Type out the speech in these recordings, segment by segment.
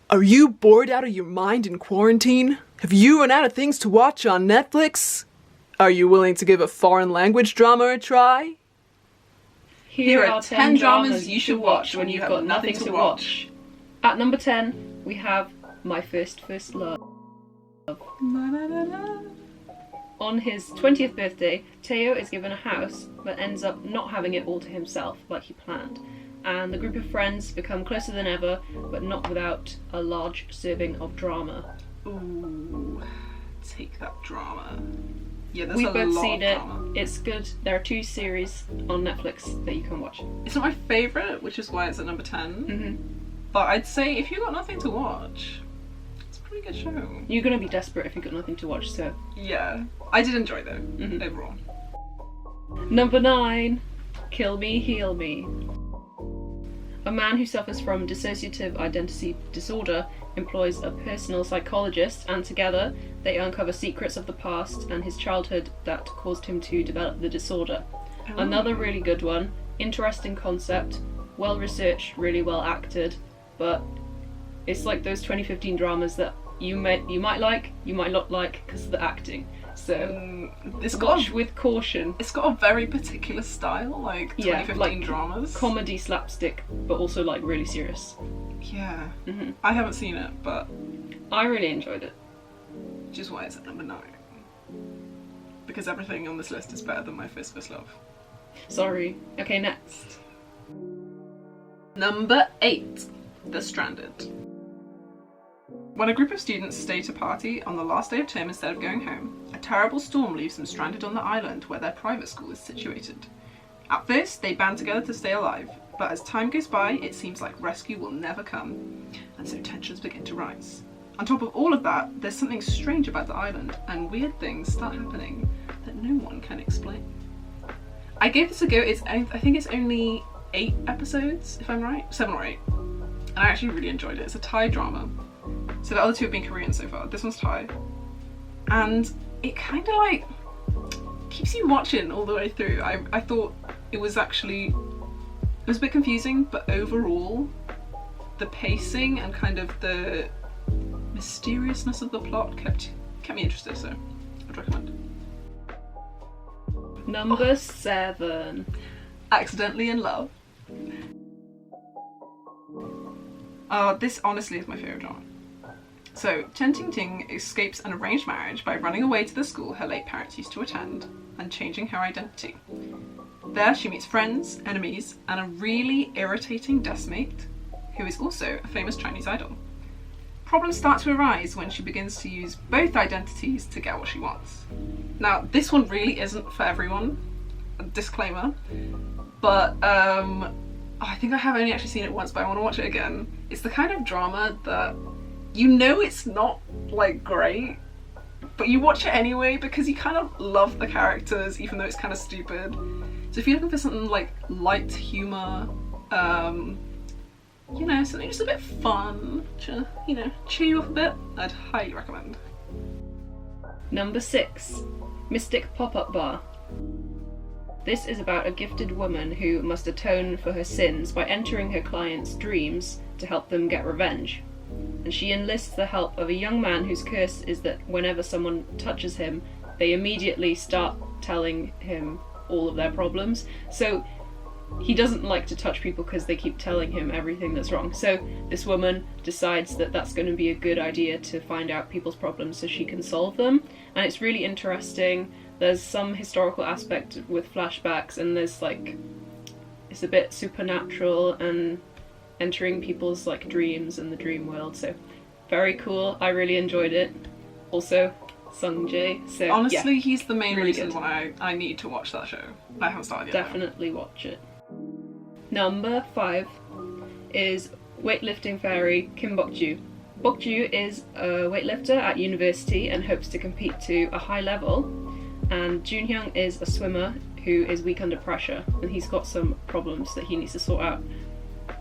Are you bored out of your mind in quarantine? Have you run out of things to watch on Netflix? Are you willing to give a foreign language drama a try? Here are 10 dramas you should watch when you've got nothing to watch. At number 10, we have My First Love. On his 20th birthday, Teo is given a house, but ends up not having it all to himself like he planned. And the group of friends become closer than ever, but not without a large serving of drama. Ooh, take that drama. Yeah, there's We've a both lot seen of it. drama. It's good. There are 2 series on Netflix that you can watch. It's not my favourite, which is why it's at number 10. But I'd say if you've got nothing to watch, it's a pretty good show. You're gonna be desperate if you've got nothing to watch, so. Yeah, I did enjoy though, overall. Number 9, Kill Me, Heal Me. A man who suffers from dissociative identity disorder employs a personal psychologist, and together they uncover secrets of the past and his childhood that caused him to develop the disorder. Another really good one, interesting concept, well researched, really well acted, but it's like those 2015 dramas that you might like, you might not like because of the acting. So watch with caution. It's got a very particular style, like 2015 like dramas. Comedy slapstick, but also like really serious. Yeah. I haven't seen it, but I really enjoyed it. which is why it's at number 9. Because everything on this list is better than My First Love. Sorry. Okay, next. Number 8, The Stranded. When a group of students stay to party on the last day of term instead of going home, a terrible storm leaves them stranded on the island where their private school is situated. At first, they band together to stay alive, but as time goes by, it seems like rescue will never come, and so tensions begin to rise. On top of all of that, there's something strange about the island, and weird things start happening that no one can explain. I gave this a go. I think it's only 8 episodes, if I'm right, 7 or 8, and I actually really enjoyed it. It's a Thai drama. So the other 2 have been Korean so far. This one's Thai. And it kind of like keeps you watching all the way through. I thought it was a bit confusing, but overall the pacing and kind of the mysteriousness of the plot kept me interested, so I'd recommend. Number 7. Accidentally in Love. This honestly is my favourite drama. So, Chen Ting escapes an arranged marriage by running away to the school her late parents used to attend and changing her identity. There she meets friends, enemies, and a really irritating deskmate who is also a famous Chinese idol. Problems start to arise when she begins to use both identities to get what she wants. Now, this one really isn't for everyone, a disclaimer, but I think I have only actually seen it once, but I want to watch it again. It's the kind of drama that you know it's not like great, but you watch it anyway because you kind of love the characters even though it's kind of stupid. So if you're looking for something like light humour, something just a bit fun to, cheer you up a bit, I'd highly recommend. Number 6. Mystic Pop-Up Bar. This is about a gifted woman who must atone for her sins by entering her clients' dreams to help them get revenge. And she enlists the help of a young man whose curse is that whenever someone touches him, they immediately start telling him all of their problems. So he doesn't like to touch people because they keep telling him everything that's wrong. So this woman decides that that's going to be a good idea to find out people's problems so she can solve them. And it's really interesting. There's some historical aspect with flashbacks, and there's it's a bit supernatural and entering people's dreams and the dream world. So very cool. I really enjoyed it. Also, Sung Jae. So honestly, he's the main really reason good. why I need to watch that show. I haven't started yet. Definitely watch it. Number 5 is weightlifting fairy Kim Bok-ju. Bok-ju is a weightlifter at university and hopes to compete to a high level, and Junhyung is a swimmer who is weak under pressure, and he's got some problems that he needs to sort out.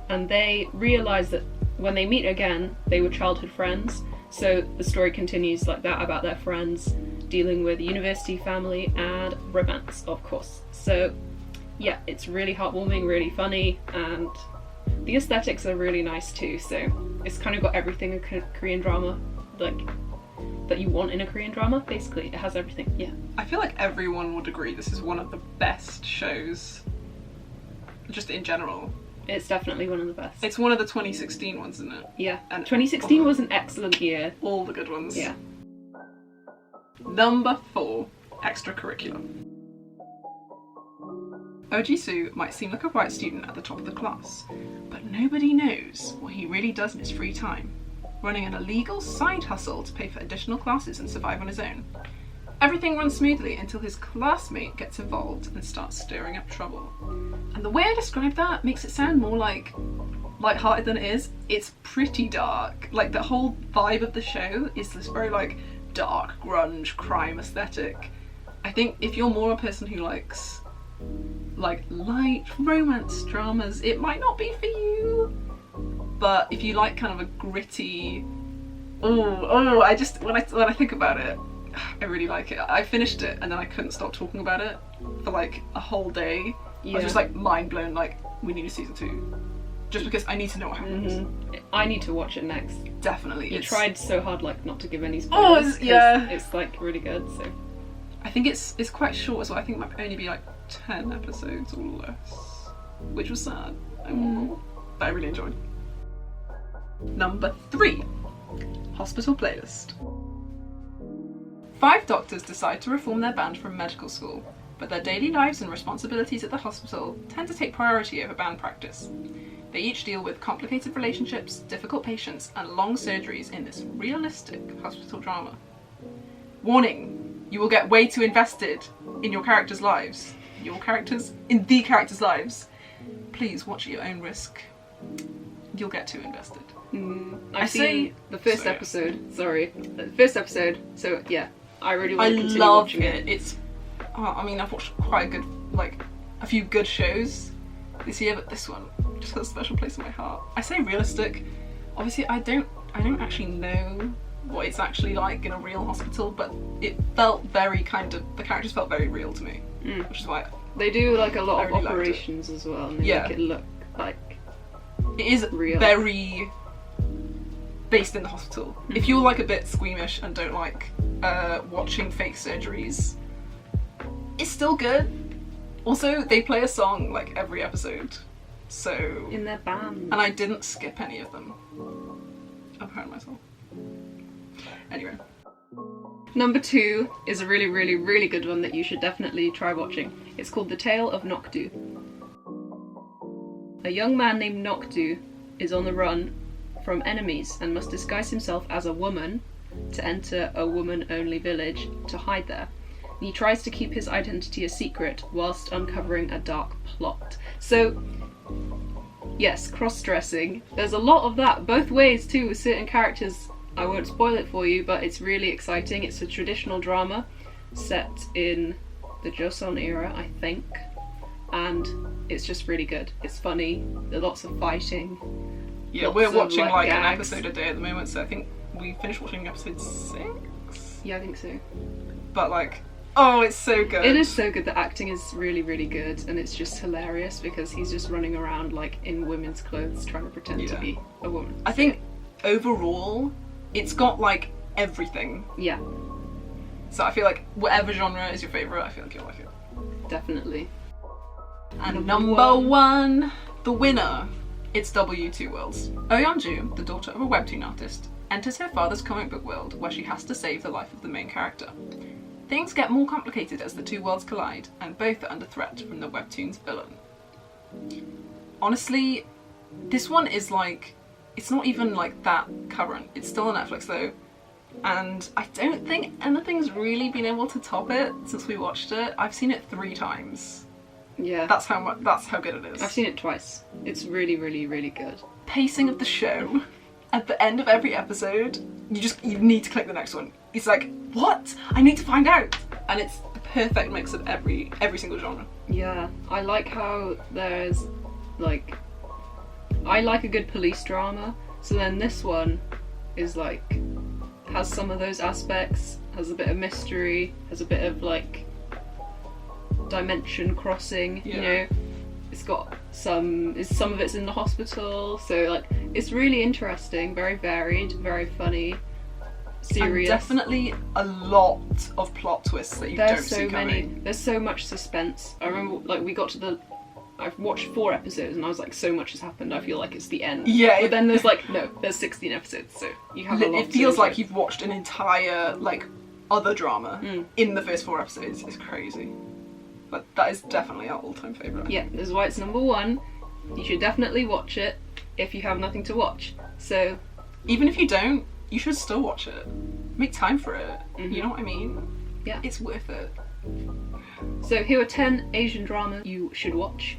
And they realise that when they meet again, they were childhood friends, so the story continues like that about their friends dealing with university, family, and romance, of course. So yeah, it's really heartwarming, really funny, and The aesthetics are really nice too, so it's kind of got everything a Korean drama, like, that you want in a Korean drama, basically. It has everything, yeah. I feel like everyone would agree this is one of the best shows, just in general. It's definitely one of the best. It's one of the 2016 ones, isn't it? Yeah. And 2016 was an excellent year. All the good ones. Yeah. Number 4, extracurricular. Oh-Ji-Soo might seem like a bright student at the top of the class, but nobody knows what he really does in his free time, running an illegal side hustle to pay for additional classes and survive on his own. Everything runs smoothly until his classmate gets involved and starts stirring up trouble. And the way I describe that makes it sound more like lighthearted than it is. It's pretty dark. Like, the whole vibe of the show is this very like dark grunge crime aesthetic. I think if you're more a person who likes like light romance dramas, it might not be for you. But if you like kind of a gritty, I just when I think about it, I really like it. I finished it and then I couldn't stop talking about it for like a whole day. I was just like mind blown. Like, we need a season 2, just because I need to know what happens. Mm-hmm. I need to watch it next. Definitely. You tried so hard like not to give any spoilers. Yeah. It's like really good. So I think it's quite short as well. I think it might only be like 10 episodes or less, which was sad. But I really enjoyed. Number 3, hospital playlist. 5 doctors decide to reform their band from medical school, but their daily lives and responsibilities at the hospital tend to take priority over band practice. They each deal with complicated relationships, difficult patients, and long surgeries in this realistic hospital drama. Warning, you will get way too invested in your characters' lives. In the characters' lives. Please watch at your own risk. You'll get too invested. I've seen the first episode. Sorry. The first episode, so yeah. I really want to continue watching it. It's, I mean, I've watched quite a few good shows this year, but this one just has a special place in my heart. I say realistic. Obviously, I don't actually know what it's actually like in a real hospital, but it felt very the characters felt very real to me, which is why they do like a lot of operations as well, and they make it look like it is real. Very based in the hospital. If you're like a bit squeamish and don't like watching fake surgeries, it's still good. Also, they play a song like every episode, so in their band, and I didn't skip any of them. I'm proud of myself. Anyway, number 2 is a really, really, really good one that you should definitely try watching. It's called The Tale of Nokdu. A young man named Nokdu is on the run from enemies and must disguise himself as a woman to enter a woman-only village to hide there. He tries to keep his identity a secret whilst uncovering a dark plot. So, yes, cross-dressing. There's a lot of that, both ways too, with certain characters. I won't spoil it for you, but it's really exciting. It's a traditional drama set in the Joseon era, I think. And it's just really good. It's funny, there's lots of fighting. Yeah, we're watching like an episode a day at the moment, so I think we finished watching episode 6? Yeah, I think so. But like, oh, it's so good. It is so good. The acting is really, really good, and it's just hilarious because he's just running around like in women's clothes trying to pretend to be a woman. I think overall, it's got like everything. Yeah. So I feel like whatever genre is your favourite, I feel like you'll like it. Definitely. And number 1, the winner. It's W2 Worlds. Oh Yeon-ju, the daughter of a webtoon artist, enters her father's comic book world where she has to save the life of the main character. Things get more complicated as the two worlds collide, and both are under threat from the webtoon's villain. Honestly, this one is like, it's not even like that current. It's still on Netflix though, and I don't think anything's really been able to top it since we watched it. I've seen it 3 times. Yeah. That's how good it is. I've seen it twice. It's really, really, really good. Pacing of the show, at the end of every episode, you need to click the next one. It's like, what? I need to find out! And it's the perfect mix of every single genre. Yeah, I like how there's like, I like a good police drama, so then this one is like, has some of those aspects, has a bit of mystery, has a bit of like dimension crossing, you know. It's got some of it's in the hospital, so like it's really interesting, very varied, very funny, serious. And definitely a lot of plot twists that you don't see coming. There's so much suspense. I remember like we got to I've watched 4 episodes and I was like, so much has happened, I feel like it's the end. Yeah. But then there's like, no, there's 16 episodes, so you have a lot. It feels like you've watched an entire like other drama in the first 4 episodes. It's crazy. But that is definitely our all-time favourite. Yeah, this is why it's number 1. You should definitely watch it if you have nothing to watch. So even if you don't, you should still watch it. Make time for it. You know what I mean? Yeah. It's worth it. So here are 10 Asian dramas you should watch,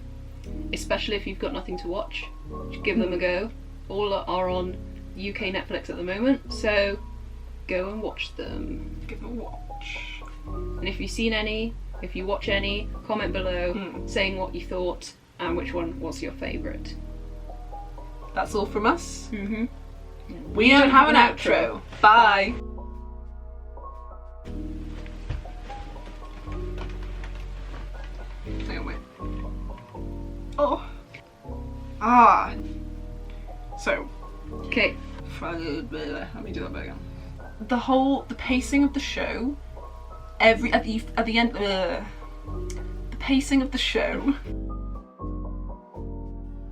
especially if you've got nothing to watch. Just give them a go. All are on UK Netflix at the moment, so go and watch them. Give them a watch. And if you've seen any, if you watch any, comment below saying what you thought and which one was your favourite. That's all from us. We don't have an outro. Bye. Hang on, wait. Oh. Ah. So. Okay. Let me do that bit again. The pacing of the show. At the end. The pacing of the show